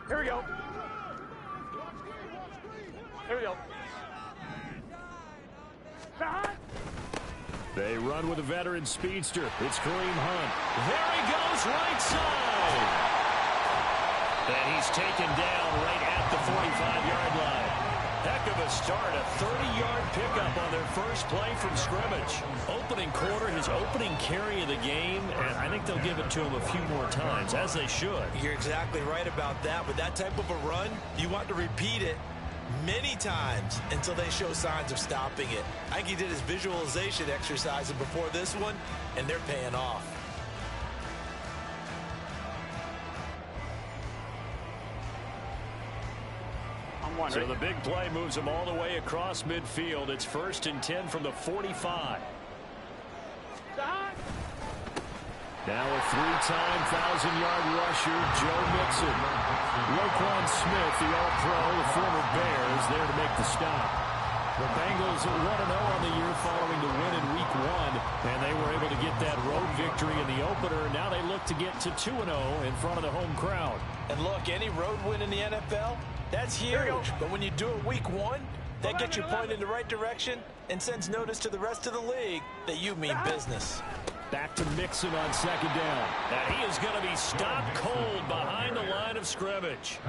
Here we go. Here we go. They run with a veteran speedster. It's Kareem Hunt. There he goes, right side. And he's taken down right at the 45-yard line. Heck of a start, a 30-yard pickup on their first play from scrimmage. Opening quarter, his opening carry of the game, and I think they'll give it to him a few more times, as they should. You're exactly right about that. With that type of a run, you want to repeat it many times until they show signs of stopping it. I think he did his visualization exercises before this one, and they're paying off. So the big play moves him all the way across midfield. It's 1st and 10 from the 45. Now a 3-time 1,000-yard rusher, Joe Mixon. Roquan Smith, the All-Pro, the former Bear, is there to make the stop. The Bengals 1-0 on the year following the win in Week 1, and they were able to get that road victory in the opener. Now they look to get to 2-0 in front of the home crowd. And look, any road win in the NFL, that's huge. But when you do it Week 1, that gets you pointed in the right direction and sends notice to the rest of the league that you mean business. Back to Mixon on 2nd down. And he is going to be stopped cold behind the line of scrimmage.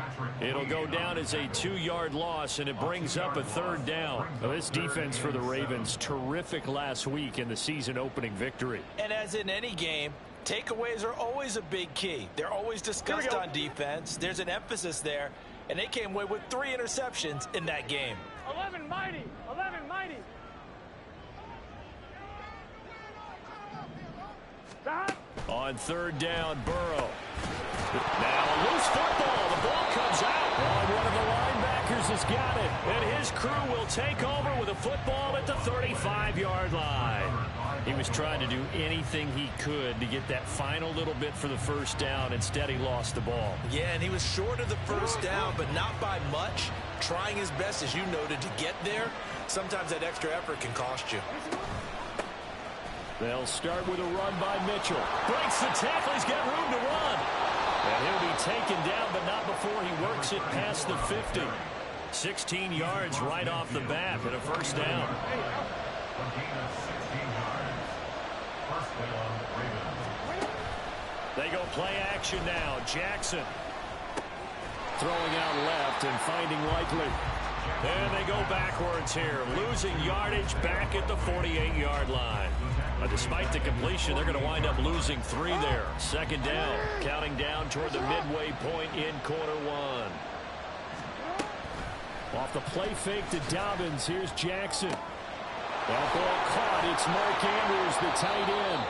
It'll go down as a 2-yard loss, and it brings up a 3rd down. Now, this defense for the Ravens, terrific last week in the season-opening victory. And as in any game, takeaways are always a big key. They're always discussed on defense. There's an emphasis there, and they came away with 3 interceptions in that game. 11 mighty. 11 mighty. On 3rd down, Burrow. Now a loose football. The ball comes out. Oh, one of the linebackers has got it. And his crew will take over with a football at the 35-yard line. He was trying to do anything he could to get that final little bit for the 1st down. Instead, he lost the ball. Yeah, and he was short of the 1st down, but not by much. Trying his best, as you noted, to get there. Sometimes that extra effort can cost you. They'll start with a run by Mitchell. Breaks the tackle. He's got room to run. And he'll be taken down, but not before he works it past the 50. 16 yards right off the bat and a 1st down. They go play action now. Jackson throwing out left and finding Likely. And they go backwards here, losing yardage back at the 48-yard line. But despite the completion, they're going to wind up losing 3 there. 2nd down, counting down toward the midway point in quarter 1. Off the play fake to Dobbins, here's Jackson. That ball caught. It's Mark Andrews, the tight end.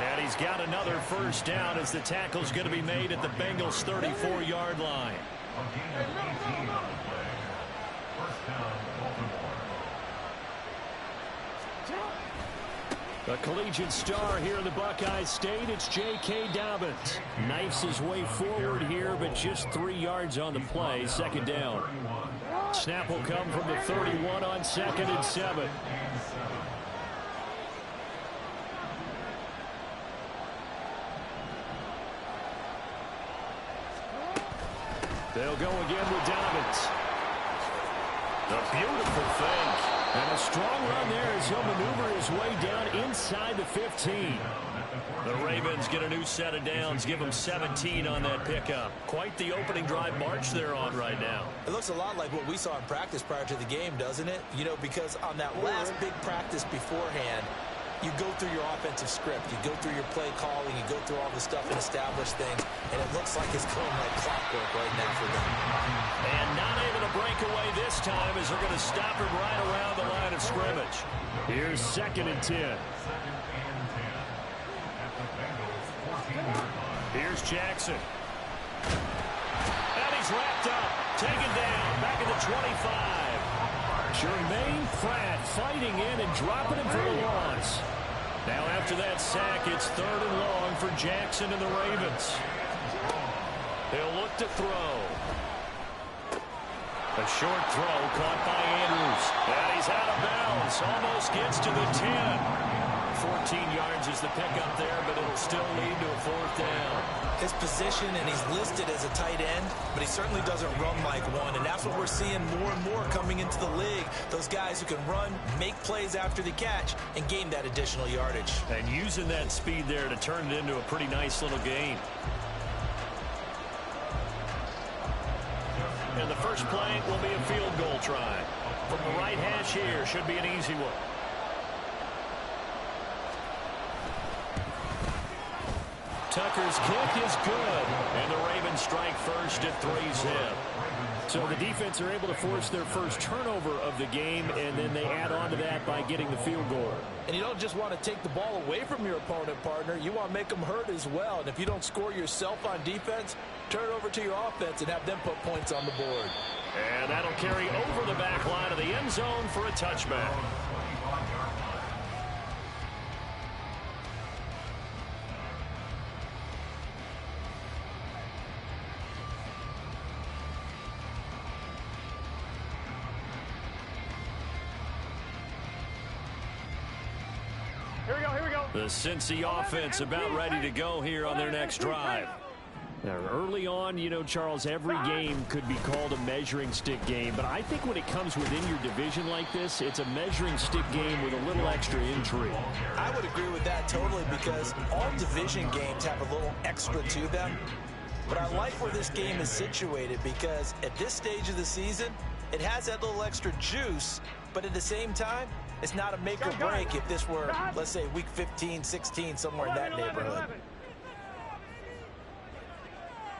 And he's got another 1st down as the tackle's going to be made at the Bengals' 34-yard line. A collegiate star here in the Buckeye State, it's J.K. Dobbins. Knifes his way forward here, but just 3 yards on the play. 2nd down. Snap will come from the 31 on 2nd and 7. They'll go again with Dobbins. A beautiful fake. And a strong run there as he'll maneuver his way down inside the 15. The Ravens get a new set of downs, give them 17 on that pickup. Quite the opening drive march they're on right now. It looks a lot like what we saw in practice prior to the game, doesn't it? You know, because on that last big practice beforehand, you go through your offensive script, you go through your play calling, you go through all the stuff and establish things, and it looks like it's going like clockwork right now for them. And not able to break away this time as they're going to stop him right around the line of scrimmage. Here's 2nd and 10. Here's Jackson. And he's wrapped up, taken down, back at the 25. Jermaine Pratt fighting in and dropping him for the loss. Now after that sack, it's 3rd and long for Jackson and the Ravens. He'll look to throw. A short throw caught by Andrews. And he's out of bounds. Almost gets to the 10. 14 yards is the pickup there, but it'll still lead to a 4th down. his position, and he's listed as a tight end, but he certainly doesn't run like one, and that's what we're seeing more and more coming into the league. Those guys who can run, make plays after the catch, and gain that additional yardage. And using that speed there to turn it into a pretty nice little gain. And the first play will be a field goal try. From the right hash here, should be an easy one. Tucker's kick is good, and the Ravens strike first at 3-zip. So the defense are able to force their first turnover of the game, and then they add on to that by getting the field goal. And you don't just want to take the ball away from your opponent, partner. You want to make them hurt as well. And if you don't score yourself on defense, turn it over to your offense and have them put points on the board. And that'll carry over the back line of the end zone for a touchback. The Cincy offense about ready to go here on their next drive. Now, early on, you know, Charles, every game could be called a measuring stick game, but I think when it comes within your division like this, it's a measuring stick game with a little extra intrigue. I would agree with that totally, because all division games have a little extra to them. But I like where this game is situated, because at this stage of the season, it has that little extra juice, but at the same time, it's not a make or break if this were, let's say, week 15, 16, somewhere in that neighborhood.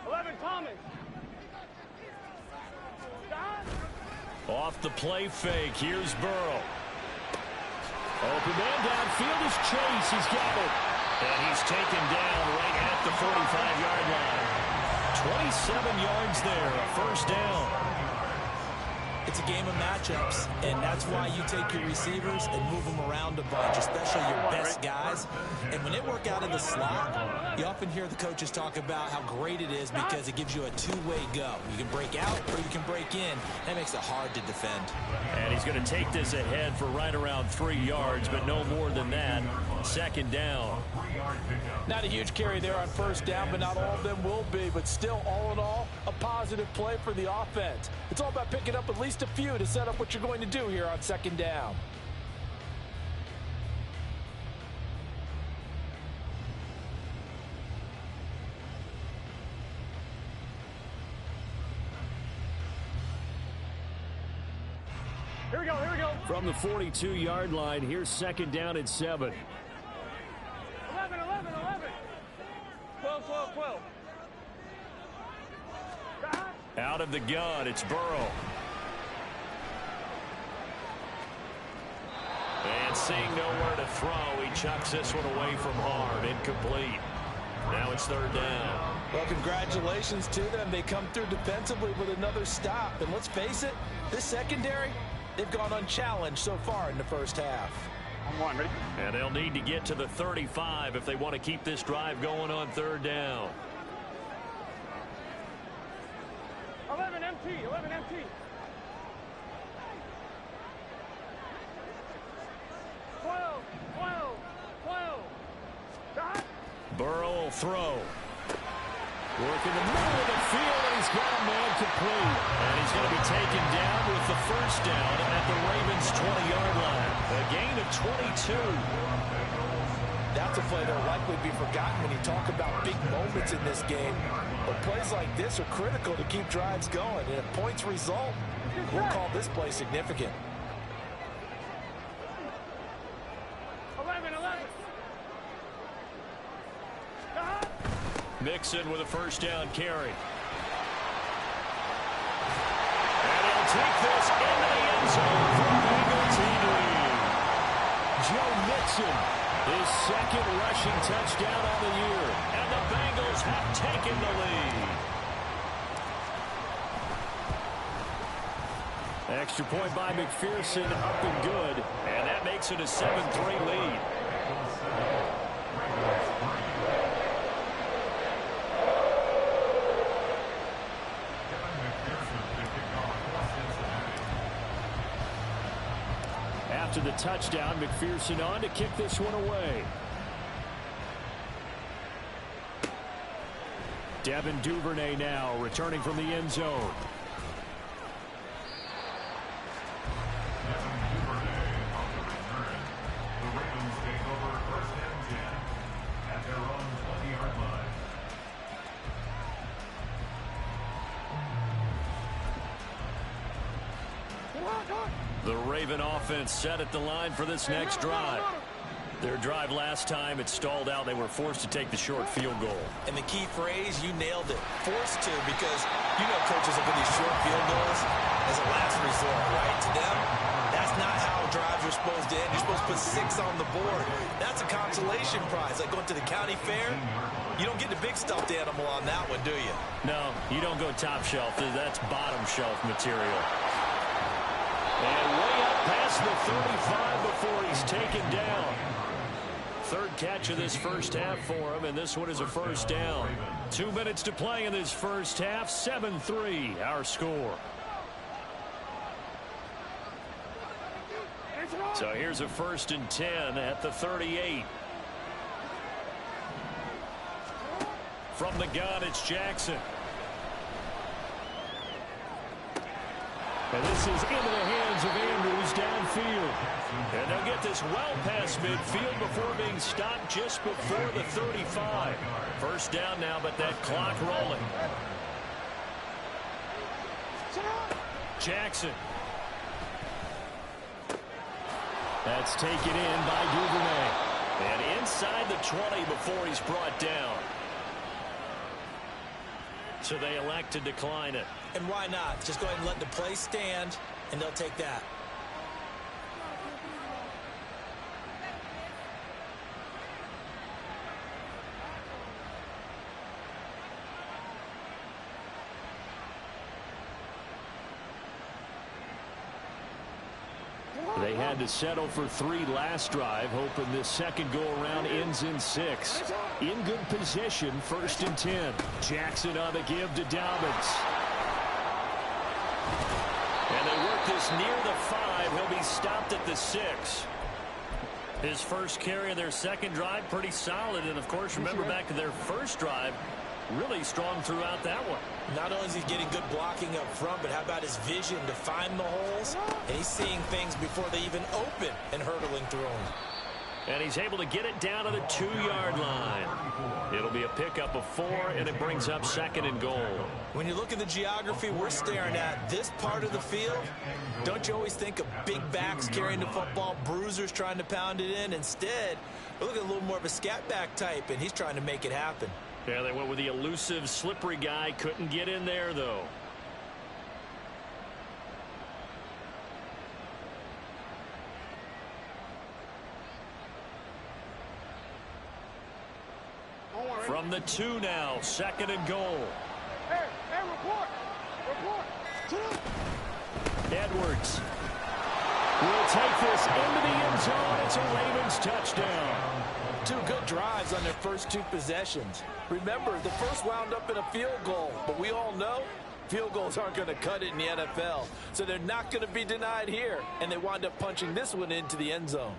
11, Thomas. Off the play fake, here's Burrow. Open man downfield is Chase. He's got it. And he's taken down right at the 45-yard line. 27 yards there, a first down. It's a game of matchups, and that's why you take your receivers and move them around a bunch, especially your best guys. And when they work out of the slot, you often hear the coaches talk about how great it is because it gives you a two-way go. You can break out or you can break in. That makes it hard to defend. And he's going to take this ahead for right around 3 yards, but no more than that. Second down. Not a huge carry there on first down, but not all of them will be. But still, all in all, a positive play for the offense. It's all about picking up at least a few to set up what you're going to do here on second down. Here we go, here we go. From the 42-yard line, here's second down and 7. 11, 11, 11. 12, 12, 12. Out of the gun, it's Burrow. And seeing nowhere to throw, he chucks this one away from harm. Incomplete. Now it's third down. Well, congratulations to them. They come through defensively with another stop. And let's face it, this secondary, they've gone unchallenged so far in the first half. On, ready? And they'll need to get to the 35 if they want to keep this drive going on third down. 11 MT, 11 MT. 12, 12, 12. Burrow will throw. Work in the middle of the field, and he's got a man complete. And he's going to be taken down with the first down at the Ravens' 20-yard line. A gain of 22. That's a play that will likely be forgotten when you talk about big moments in this game. But plays like this are critical to keep drives going. And if points result, we'll call this play significant. 11, 11. Mixon with a first down carry. And he'll take this into the end zone for a Bengal team lead. Joe Mixon, his second rushing touchdown on the year. And the Bengals have taken the lead. Extra point by McPherson, up and good. And that makes it a 7-3 lead. After the touchdown, McPherson on to kick this one away. Devin Duvernay now returning from the end zone. The Raven offense set at the line for this next drive. Their drive last time, it stalled out. They were forced to take the short field goal. And the key phrase, you nailed it. Forced to, because you know coaches look at these short field goals as a last resort, right? To them, that's not how drives are supposed to end. You're supposed to put 6 on the board. That's a consolation prize, like going to the county fair. You don't get the big stuffed animal on that one, do you? No, you don't go top shelf. That's bottom shelf material. And way up past the 35 before he's taken down. Third catch of this first half for him, and this one is a first down. 2 minutes to play in this first half. 7-3, our score. So here's a 1st and 10 at the 38. From the gun, it's Jackson. And this is into the hands of Andrews downfield. And they'll get this well past midfield before being stopped just before the 35. First down now, but that clock rolling. Jackson. That's taken in by Duvernay. And inside the 20 before he's brought down. So they elect to decline it. And why not? Just go ahead and let the play stand, and they'll take that. They had to settle for 3 last drive, hoping this second go-around ends in 6. In good position, 1st and 10. Jackson on the give to Dobbins. And they work this near the 5. He'll be stopped at the 6. His first carry of their second drive, pretty solid. And, of course, remember back to their first drive, really strong throughout that one. Not only is he getting good blocking up front, but how about his vision to find the holes? And he's seeing things before they even open and hurdling through them. And he's able to get it down to the 2-yard line. It'll be a pickup of 4, and it brings up 2nd and goal. When you look at the geography we're staring at, this part of the field, don't you always think of big backs carrying the football, bruisers trying to pound it in? Instead, we're looking at a little more of a scat back type, and he's trying to make it happen. Yeah, they went with the elusive, slippery guy. Couldn't get in there, though. From the 2 now, 2nd and goal. Hey, report. Edwards will take this into the end zone. It's a Ravens touchdown. 2 good drives on their first 2 possessions. Remember, the first wound up in a field goal, but we all know field goals aren't going to cut it in the NFL, so they're not going to be denied here, and they wind up punching this one into the end zone.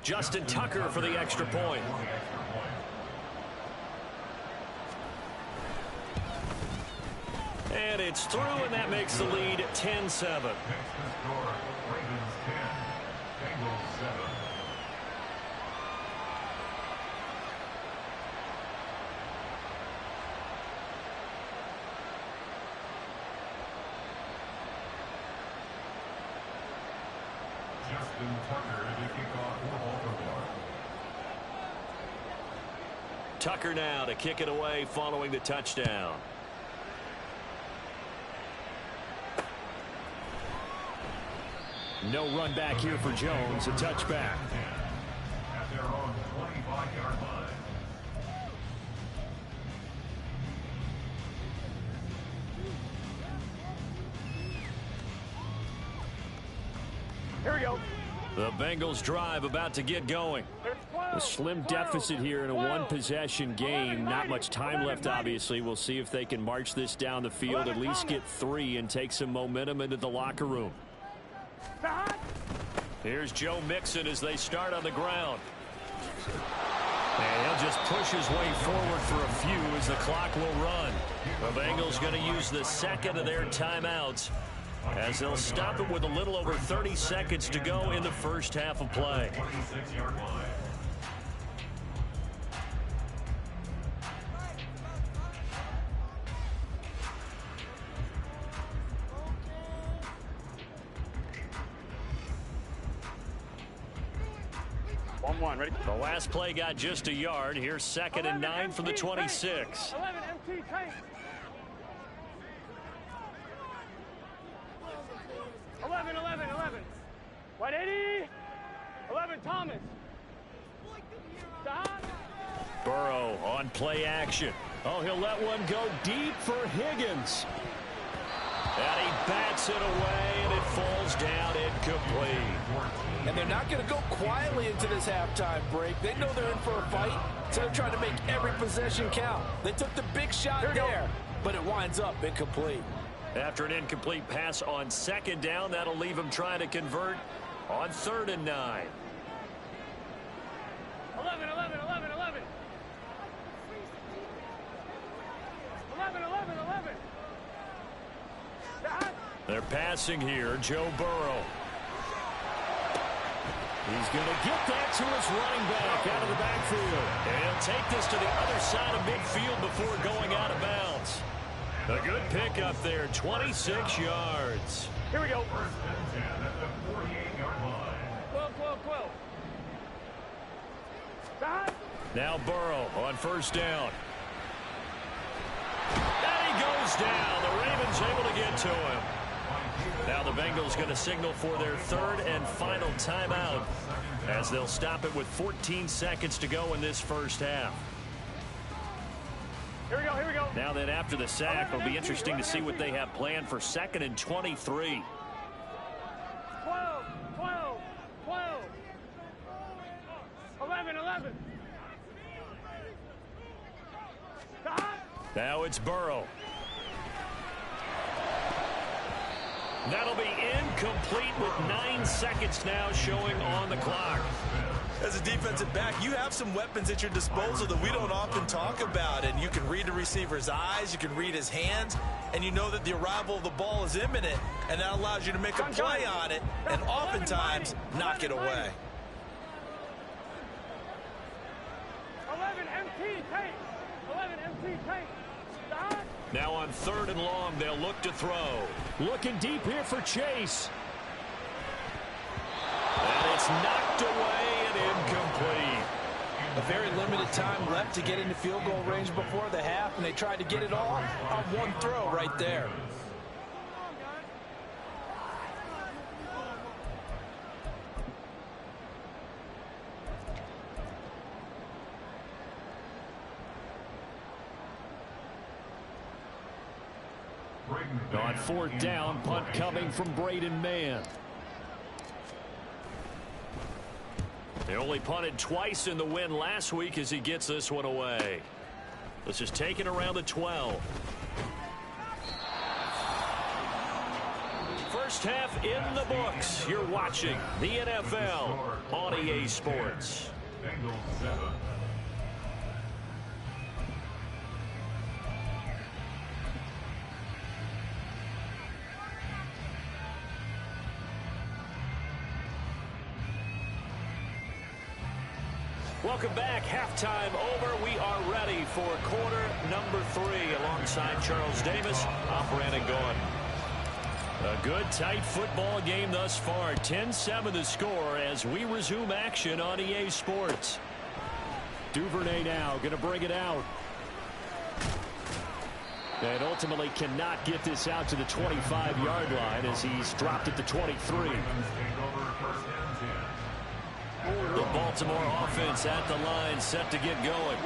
Justin Tucker for the extra point. And it's through, and that makes the lead 10-7. Justin Tucker to kick off for Baltimore. Tucker now to kick it away following the touchdown. No run back here for Jones. A touchback. At their own 25-yard line. Here we go. The Bengals drive about to get going. A slim deficit here in a one-possession game. Not much time left, obviously. We'll see if they can march this down the field, at least get 3 and take some momentum into the locker room. Here's Joe Mixon as they start on the ground. And he'll just push his way forward for a few as as the clock will run. The Bengals going to use the second of their timeouts as they'll stop it with a little over 30 seconds to go in the first half of play. 26-yard line. Ready? The last play got just a yard. Here's 2nd and 9 from the 26. 11 MT tank. 11. White 80. 11 Thomas. Burrow on play action. Oh, he'll let one go deep for Higgins. And he bats it away, and it falls down incomplete. And they're not going to go quietly into this halftime break. They know they're in for a fight, so they're trying to make every possession count. They took the big shot there, but it winds up incomplete. After an incomplete pass on 2nd down, that'll leave them trying to convert on 3rd and 9. 11. 11. They're passing here. Joe Burrow. He's going to get that to his running back out of the backfield. And he'll take this to the other side of midfield before going out of bounds. A good pickup there, 26 yards. Here we go. First and 10 at the 48-yard line. 12. Now Burrow on 1st down. And he goes down. The Ravens able to get to him. Now the Bengals going to signal for their 3rd and final timeout as they'll stop it with 14 seconds to go in this first half. Here we go. Now then, after the sack, it'll be interesting to see what they have planned for 2nd and 23. 12. 11. Now it's Burrow. That'll be incomplete with 9 seconds now showing on the clock. As a defensive back, you have some weapons at your disposal that we don't often talk about. And you can read the receiver's eyes, you can read his hands, and you know that the arrival of the ball is imminent, and that allows you to make a play on it and oftentimes knock it away. 11 MT tank. Now on 3rd and long, they'll look to throw. Looking deep here for Chase. And it's knocked away and incomplete. A very limited time left to get into field goal range before the half, and they tried to get it all on one throw right there. On 4th down, punt coming from Braden Mann. They only punted twice in the win last week as he gets this one away. This is taken around the 12. First half in the books. You're watching the NFL on EA Sports. Bengals 7. Welcome back. Halftime over. We are ready for quarter number 3 alongside Charles Davis. I'm Brandon Gordon. A good, tight football game thus far. 10-7 the score as we resume action on EA Sports. Duvernay now going to bring it out. And ultimately cannot get this out to the 25-yard line as he's dropped it to 23. The Baltimore offense at the line, set to get going.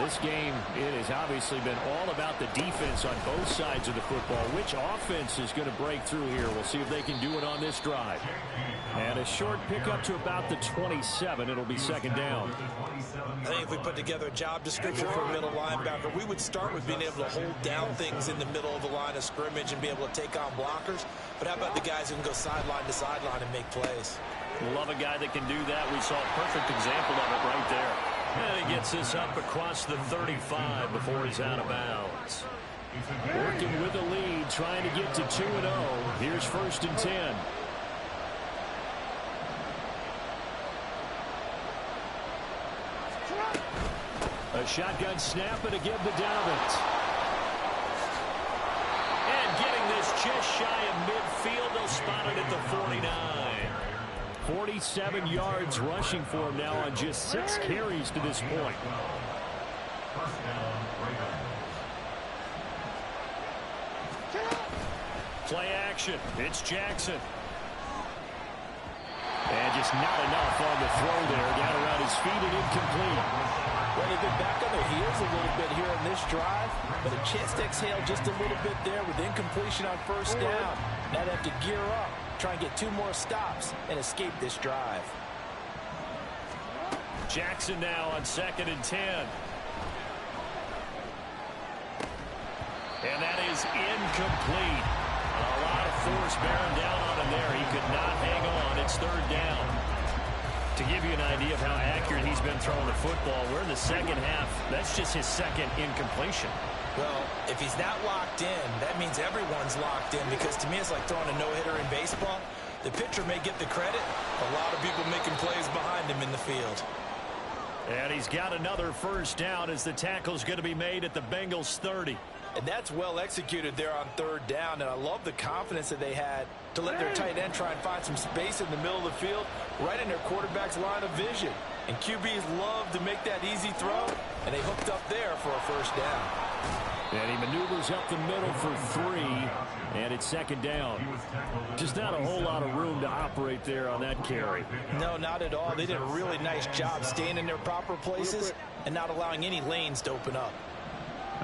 This game, it has obviously been all about the defense on both sides of the football. Which offense is going to break through here? We'll see if they can do it on this drive. And a short pickup to about the 27. It'll be 2nd down. I think if we put together a job description for a middle linebacker, we would start with being able to hold down things in the middle of the line of scrimmage and be able to take on blockers. But how about the guys who can go sideline to sideline and make plays? Love a guy that can do that. We saw a perfect example of it right there. And he gets this up across the 35 before he's out of bounds. Working with the lead, trying to get to 2-0. Here's 1st and 10. A shotgun snap and a give to Dobbins. And getting this just shy of midfield. They'll spot it at the 49. 47 yards rushing for him now on just 6 carries to this point. Play action. It's Jackson. And just not enough on the throw there. Down around his feet and incomplete. Well, they've been back on their heels a little bit here in this drive, but a chance to exhale just a little bit there with incompletion on 1st down. Now they have to gear up, try and get 2 more stops, and escape this drive. Jackson now on 2nd and 10. And that is incomplete. A lot of force bearing down on him there. He could not hang on. It's 3rd down. To give you an idea of how accurate he's been throwing the football, we're in the 2nd half. That's just his 2nd incompletion. Well, if he's not locked in, that means everyone's locked in, because to me it's like throwing a no-hitter in baseball. The pitcher may get the credit. A lot of people making plays behind him in the field. And he's got another 1st down as the tackle's going to be made at the Bengals 30. And that's well executed there on 3rd down. And I love the confidence that they had to let their tight end try and find some space in the middle of the field, right in their quarterback's line of vision. And QBs love to make that easy throw, and they hooked up there for a 1st down. And he maneuvers up the middle for 3, and it's 2nd down. Just not a whole lot of room to operate there on that carry. No, not at all. They did a really nice job staying in their proper places and not allowing any lanes to open up.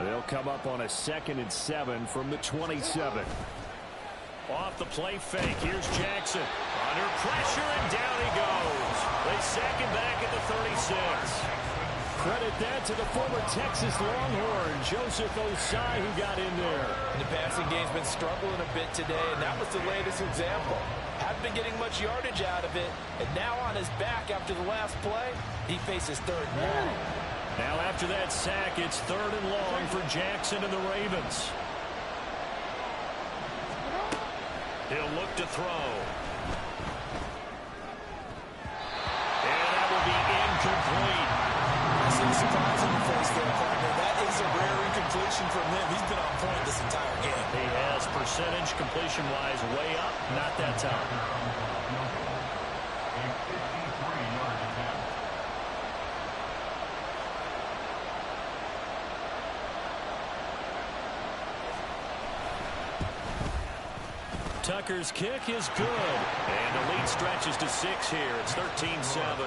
They'll come up on a 2nd and 7 from the 27. Off the play fake, here's Jackson. Under pressure, and down he goes. They sack him back at the 36. Credit that to the former Texas Longhorn, Joseph Osai, who got in there. And the passing game's been struggling a bit today, and that was the latest example. Haven't been getting much yardage out of it, and now on his back after the last play, he faces 3rd down. Now after that sack, it's 3rd and long for Jackson and the Ravens. He'll look to throw. And that will be incomplete. I see the surprise on the face there, partner. That is a rare incompletion from him. He's been on point this entire game. He has percentage completion-wise way up, not that time. Tucker's kick is good. And the lead stretches to 6 here. It's 13-7.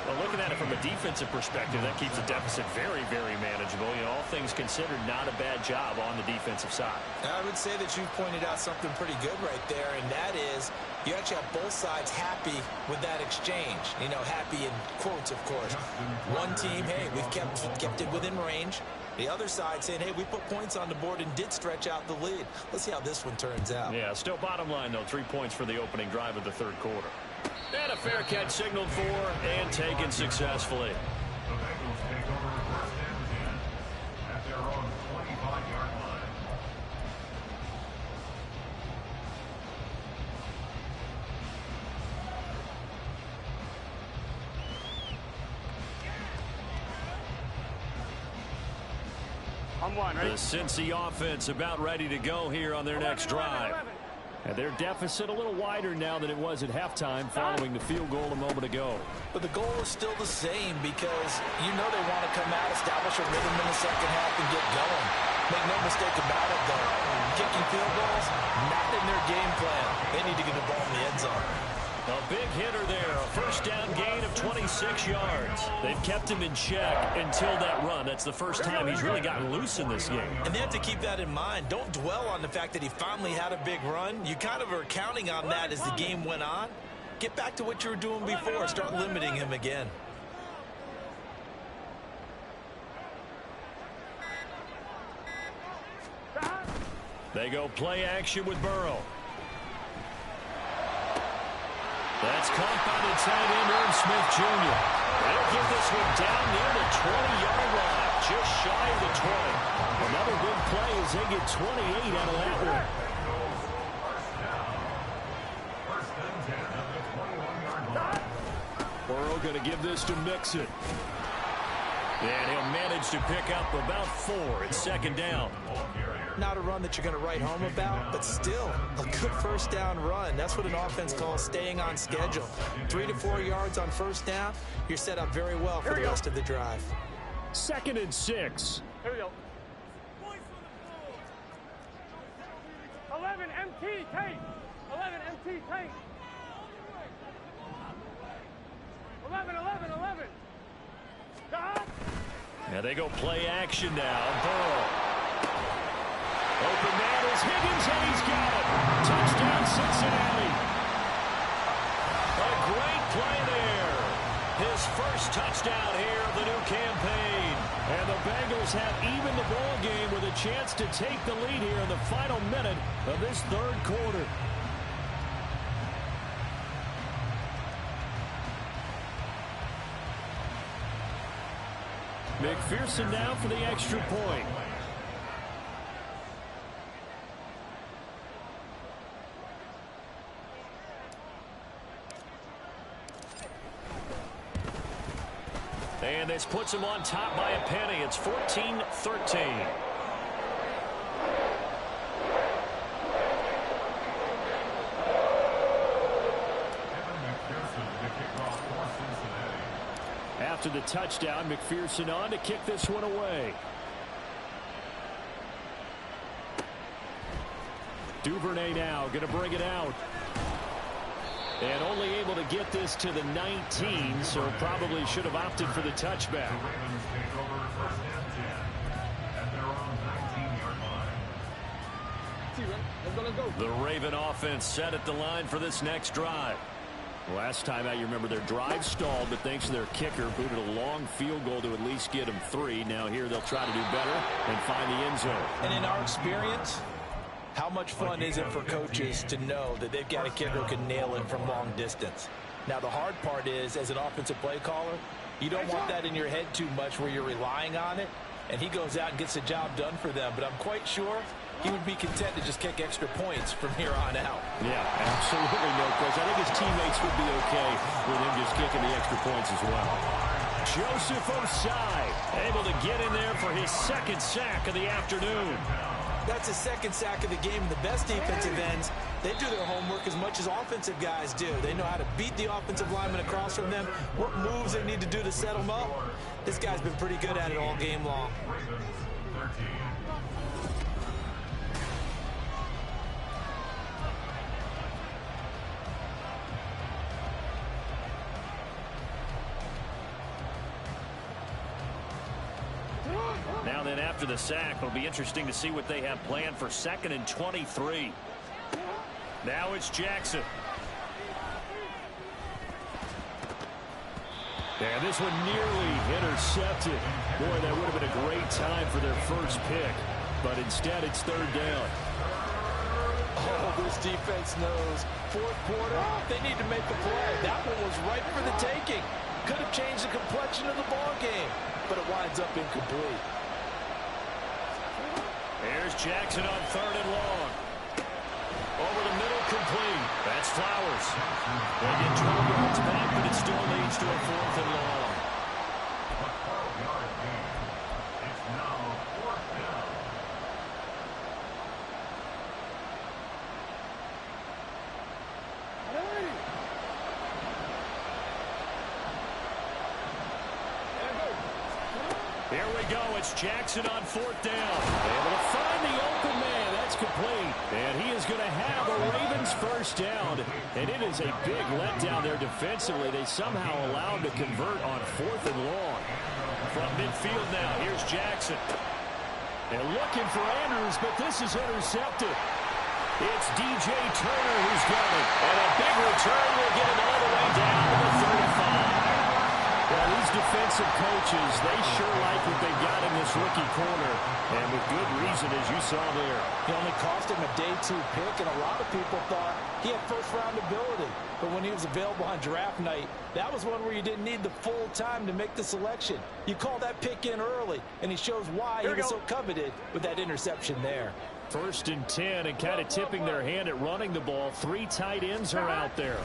Well, looking at it from a defensive perspective, that keeps the deficit very, very manageable. You know, all things considered, not a bad job on the defensive side. I would say that you've pointed out something pretty good right there, and that is you actually have both sides happy with that exchange. You know, happy in quotes, of course. One team, hey, we've kept it within range. The other side saying, hey, we put points on the board and did stretch out the lead. Let's see how this one turns out. Yeah, still bottom line, though, 3 points for the opening drive of the 3rd quarter. And a fair catch signaled for and taken successfully. The Bengals take over 1st and 10 at their own 25-yard line. I'm one, The ready? Cincy offense about ready to go here on their next drive. 11. And their deficit a little wider now than it was at halftime following the field goal a moment ago. But the goal is still the same, because you know they want to come out, establish a rhythm in the 2nd half, and get going. Make no mistake about it, though. Kicking field goals, not in their game plan. They need to get the ball in the end zone. A big hitter there, a 1st down gain of 26 yards. They've kept him in check until that run. That's the first time he's really gotten loose in this game. And they have to keep that in mind. Don't dwell on the fact that he finally had a big run. You kind of are counting on that as the game went on. Get back to what you were doing before. Start limiting him again. They go play action with Burrow. That's caught by the tight end, Irv Smith Jr. They'll get this one down near the 20-yard line, just shy of the 20. Another big play as they get 28 out of that one. Burrow going to give this to Mixon. And he'll manage to pick up about 4 at second down. Not a run that you're going to write home about, but still a good first down run. That's what an offense calls staying on schedule. 3 to 4 yards on first down, you're set up very well for the rest of the drive. 2nd and 6. Here we go. 11 MT tank. 11 MT tank. 11. Now they go play action now. Burrow. Open man is Higgins, and he's got it. Touchdown, Cincinnati. A great play there. His first touchdown here of the new campaign. And the Bengals have evened the ball game with a chance to take the lead here in the final minute of this third quarter. McPherson now for the extra point. And this puts him on top by a penny. It's 14-13. After the touchdown, McPherson on to kick this one away. Duvernay now going to bring it out. And only able to get this to the 19, so probably should have opted for the touchback. The Raven offense set at the line for this next drive. Last time out, you remember their drive stalled, but thanks to their kicker, booted a long field goal to at least get them 3. Now here they'll try to do better and find the end zone. And in our experience, how much fun is it for coaches to know that they've got a kicker who can nail it from long distance? Now the hard part is, as an offensive play caller, you don't want that in your head too much where you're relying on it, and he goes out and gets the job done for them. But I'm quite sure he would be content to just kick extra points from here on out. Yeah, absolutely no question. I think his teammates would be okay with him just kicking the extra points as well. Joseph Osai able to get in there for his 2nd sack of the afternoon. That's his 2nd sack of the game. The best defensive ends, they do their homework as much as offensive guys do. They know how to beat the offensive lineman across from them, what moves they need to do to set them up. This guy's been pretty good at it all game long. Now then, after the sack, it'll be interesting to see what they have planned for 2nd and 23. Now it's Jackson. And this one nearly intercepted. Boy, that would have been a great time for their first pick. But instead, it's 3rd down. Oh, this defense knows. 4th quarter, they need to make a play. That one was right for the taking. Could have changed the complexion of the ball game, but it winds up incomplete. Here's Jackson on 3rd and long. Over the middle, complete. That's Flowers. They get 12 yards back, but it still leads to a 4th and long. Here we go. It's Jackson on 4th down. Able to find the open man. That's complete. And he is going to have a Ravens first down. And it is a big letdown there defensively. They somehow allowed to convert on 4th and long. From midfield now, here's Jackson. And looking for Andrews, but this is intercepted. It's DJ Turner who's got it. And a big return will get him all the way down to the 35. Well, these defensive coaches, they sure like what they've got in this rookie corner, and with good reason, as you saw there. He only cost him a day 2 pick, and a lot of people thought he had first-round ability. But when he was available on draft night, that was one where you didn't need the full time to make the selection. You call that pick in early, and he shows why he was so coveted with that interception there. 1st and 10, and kind of tipping their hand at running the ball. 3 tight ends are out there.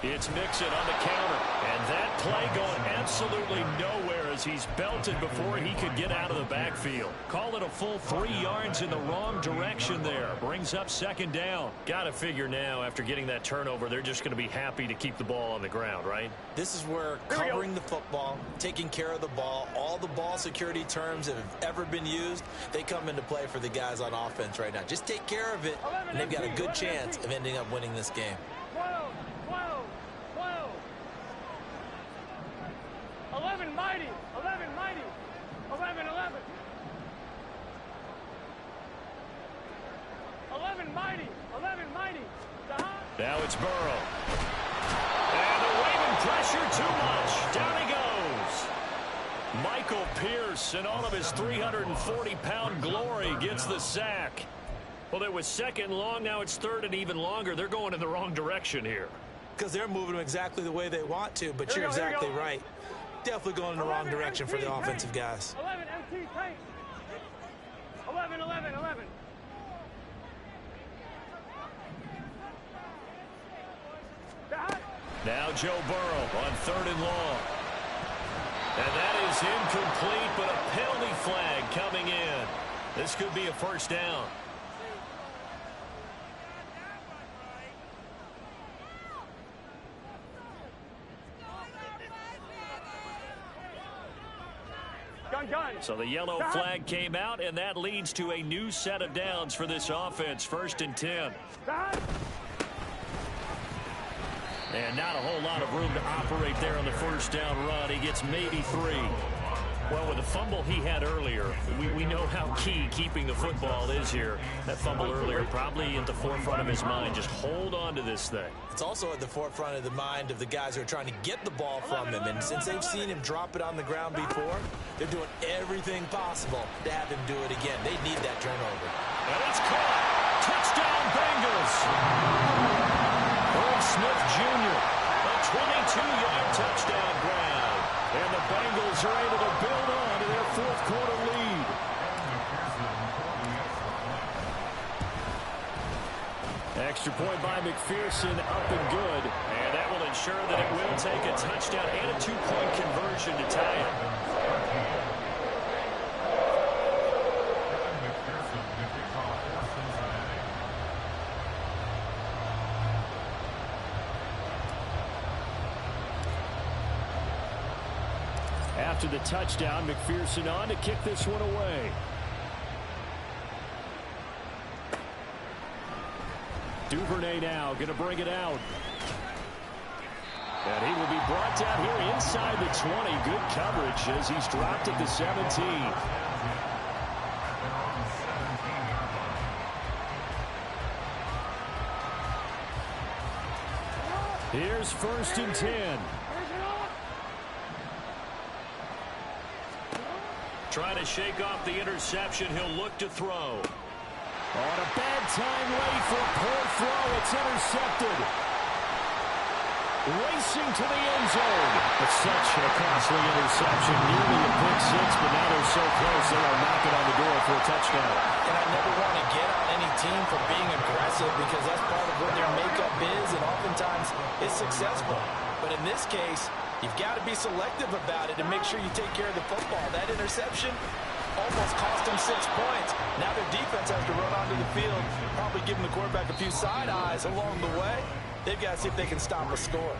It's Mixon on the counter, and that play going absolutely nowhere as he's belted before he could get out of the backfield. Call it a full 3 yards in the wrong direction there. Brings up 2nd down. Got to figure now, after getting that turnover, they're just going to be happy to keep the ball on the ground, right? This is where covering the football, taking care of the ball, all the ball security terms that have ever been used, they come into play for the guys on offense right now. Just take care of it, and they've got a good chance of ending up winning this game. 11 mighty, 11 mighty, 11, 11. 11 mighty, 11 mighty. Now it's Burrow. And they're waving pressure too much. Down he goes. Michael Pierce, in all of his 340-pound glory, gets the sack. Well, it was 2nd long. Now it's 3rd and even longer. They're going in the wrong direction here. Because they're moving exactly the way they want to, but you're exactly right. Definitely going in the wrong direction for the offensive guys. 11 MT tank. 11, 11, 11. Now Joe Burrow on 3rd and long. And that is incomplete, but a penalty flag coming in. This could be a 1st down. So the yellow flag came out, and that leads to a new set of downs for this offense. 1st and 10. And not a whole lot of room to operate there on the 1st down run. He gets maybe 3. Well, with the fumble he had earlier, we know how key keeping the football is here. That fumble earlier probably at the forefront of his mind. Just hold on to this thing. It's also at the forefront of the mind of the guys who are trying to get the ball from him. And since they've seen him drop it on the ground before, they're doing everything possible to have him do it again. They need that turnover. And it's caught. Touchdown, Bengals. Irv Smith Jr., a 22-yard touchdown grab. And the Bengals are able to build on to their 4th quarter lead. Extra point by McPherson, up and good. And that will ensure that it will take a touchdown and a 2-point conversion to tie it. After the touchdown, McPherson on to kick this one away. Duvernay now going to bring it out. And he will be brought down here inside the 20. Good coverage as he's dropped at the 17. Here's 1st and 10. Trying to shake off the interception. He'll look to throw. On a bad time late for a poor throw. It's intercepted. Racing to the end zone. It's such a costly interception. Nearly a pick 6, but now they're so close they are knocking on the door for a touchdown. And I never want to get on any team for being aggressive because that's part of what their makeup is, and oftentimes it's successful. But in this case, you've got to be selective about it and make sure you take care of the football. That interception almost cost them 6 points. Now their defense has to run onto the field, probably giving the quarterback a few side eyes along the way. They've got to see if they can stop a score.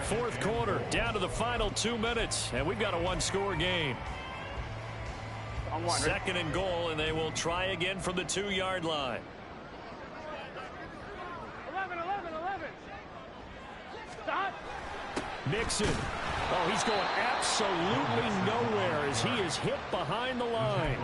4th quarter, down to the final 2 minutes, and we've got a 1-score game. 2nd and goal, and they will try again from the 2-yard line. 11, 11, 11. Stop. Mixon Oh, he's going absolutely nowhere as he is hit behind the line.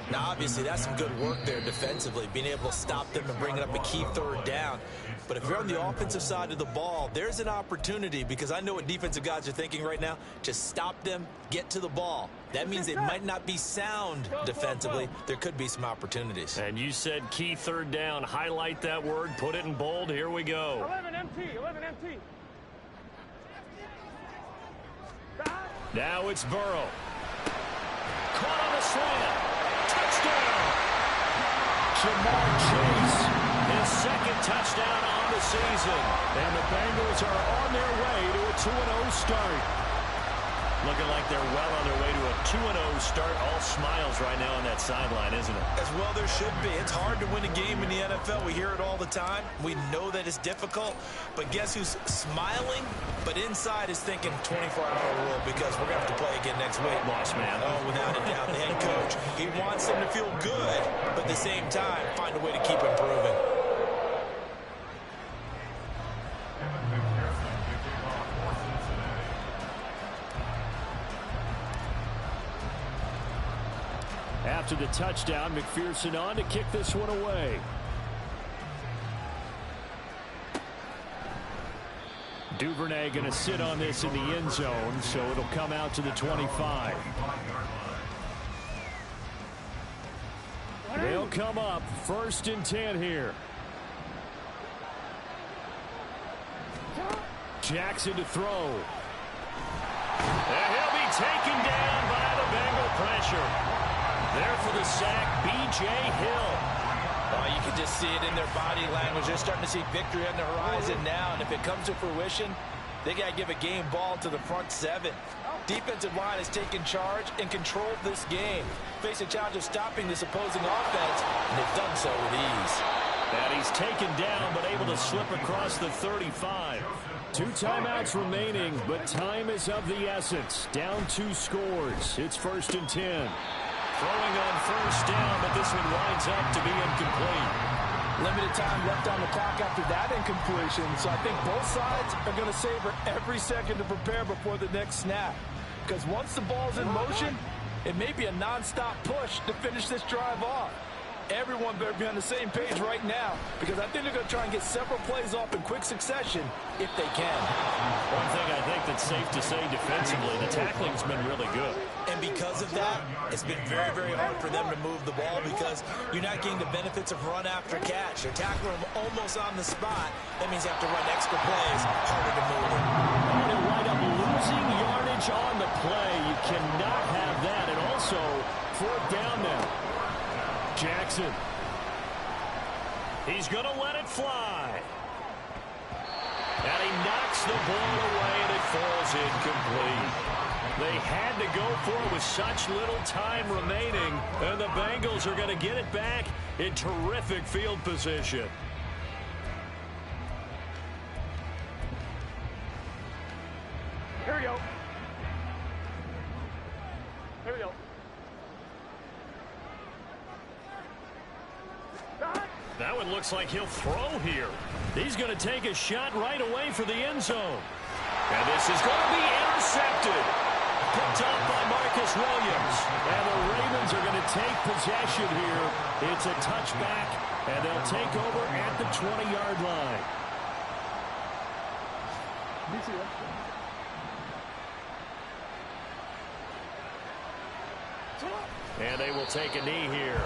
Now, obviously, that's some good work there defensively, being able to stop them and bringing up a key third down. But if you're on the offensive side of the ball, there's an opportunity, because I know what defensive guys are thinking right now. Just stop them, get to the ball. That means they might not be sound defensively. There could be some opportunities. And you said key third down. Highlight that word, put it in bold. Here we go. 11 MT, 11 MT. Now it's Burrow. Caught on the slant. Touchdown. Jamar Chase, his second touchdown on the season. And the Bengals are on their way to a 2-0 start. Looking like they're well on their way to a 2-0 start. All smiles right now on that sideline, isn't it? As well there should be. It's hard to win a game in the NFL. We hear it all the time. We know that it's difficult. But guess who's smiling? But inside is thinking 24-hour rule, because we're going to have to play again next week. Lost, man. Oh, without a doubt. The head coach, he wants them to feel good, but at the same time, find a way to keep improving. After the touchdown, McPherson on to kick this one away. Duvernay going to sit on this in the end zone, so it'll come out to the 25. They'll come up 1st and 10 here. Jackson to throw. And he'll be taken down by the Bengal pressure. There for the sack, B.J. Hill. Oh, you can just see it in their body language. They're starting to see victory on the horizon now, and if it comes to fruition, they got to give a game ball to the front 7. Defensive line has taken charge and controlled this game. Face a challenge of stopping this opposing offense, and they've done so with ease. And he's taken down, but able to slip across the 35. 2 timeouts remaining, but time is of the essence. Down 2 scores. It's 1st and 10. Throwing on 1st down, but this one winds up to be incomplete. Limited time left on the clock after that incompletion, so I think both sides are going to savor every second to prepare before the next snap. Because once the ball's in motion, it may be a non-stop push to finish this drive off. Everyone better be on the same page right now, because I think they're going to try and get several plays off in quick succession if they can. One thing I think that's safe to say defensively, the tackling's been really good. And because of that, it's been very, very hard for them to move the ball, because you're not getting the benefits of run after catch. You're tackling them almost on the spot. That means you have to run extra plays, harder to move them. And he'll wind up losing yardage on the play. You cannot have that. And also, 4th down now. Jackson. He's going to let it fly. And he knocks the ball away, and it falls incomplete. They had to go for it with such little time remaining, and the Bengals are going to get it back in terrific field position. Here we go. Here we go. That one looks like he'll throw here. He's going to take a shot right away for the end zone. And this is going to be intercepted. Picked up by Marcus Williams. And the Ravens are going to take possession here. It's a touchback, and they'll take over at the 20-yard line. And they will take a knee here.